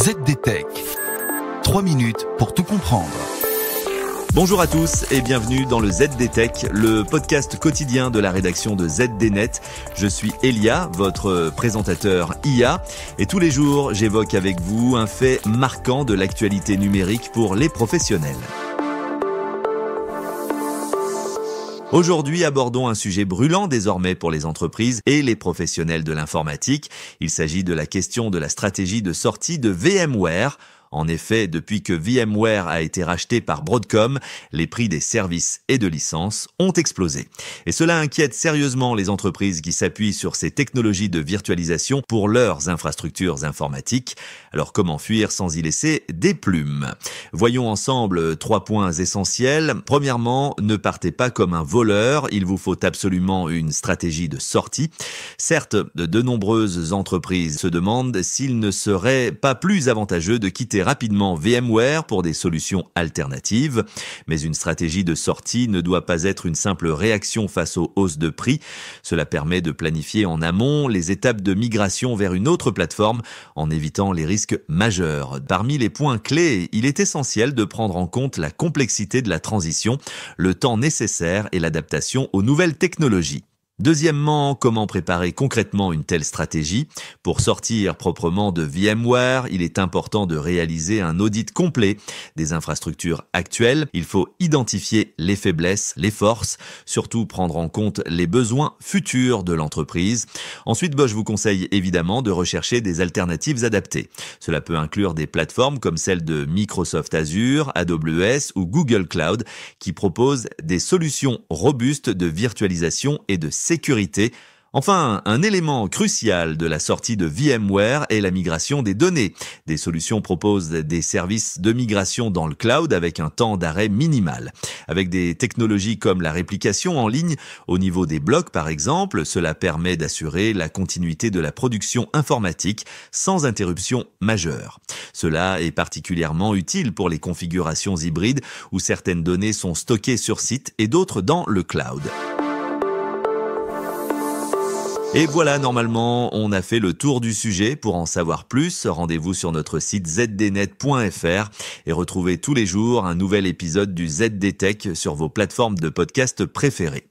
ZDTech. 3 minutes pour tout comprendre. Bonjour à tous et bienvenue dans le ZDTech, le podcast quotidien de la rédaction de ZDNet. Je suis Elia, votre présentateur IA, et tous les jours j'évoque avec vous un fait marquant de l'actualité numérique pour les professionnels. Aujourd'hui, abordons un sujet brûlant désormais pour les entreprises et les professionnels de l'informatique. Il s'agit de la question de la stratégie de sortie de VMware. En effet, depuis que VMware a été racheté par Broadcom, les prix des services et de licences ont explosé. Et cela inquiète sérieusement les entreprises qui s'appuient sur ces technologies de virtualisation pour leurs infrastructures informatiques. Alors comment fuir sans y laisser des plumes ? Voyons ensemble 3 points essentiels. Premièrement, ne partez pas comme un voleur. Il vous faut absolument une stratégie de sortie. Certes, de nombreuses entreprises se demandent s'il ne serait pas plus avantageux de quitter rapidement VMware pour des solutions alternatives. Mais une stratégie de sortie ne doit pas être une simple réaction face aux hausses de prix. Cela permet de planifier en amont les étapes de migration vers une autre plateforme en évitant les risques majeurs. Parmi les points clés, il est essentiel de prendre en compte la complexité de la transition, le temps nécessaire et l'adaptation aux nouvelles technologies. Deuxièmement, comment préparer concrètement une telle stratégie ? Pour sortir proprement de VMware, il est important de réaliser un audit complet des infrastructures actuelles. Il faut identifier les faiblesses, les forces, surtout prendre en compte les besoins futurs de l'entreprise. Ensuite, je vous conseille évidemment de rechercher des alternatives adaptées. Cela peut inclure des plateformes comme celles de Microsoft Azure, AWS ou Google Cloud qui proposent des solutions robustes de virtualisation et de sécurité. Enfin, un élément crucial de la sortie de VMware est la migration des données. Des solutions proposent des services de migration dans le cloud avec un temps d'arrêt minimal. Avec des technologies comme la réplication en ligne, au niveau des blocs par exemple, cela permet d'assurer la continuité de la production informatique sans interruption majeure. Cela est particulièrement utile pour les configurations hybrides où certaines données sont stockées sur site et d'autres dans le cloud. Et voilà, normalement, on a fait le tour du sujet. Pour en savoir plus, rendez-vous sur notre site zdnet.fr et retrouvez tous les jours un nouvel épisode du ZDTech sur vos plateformes de podcast préférées.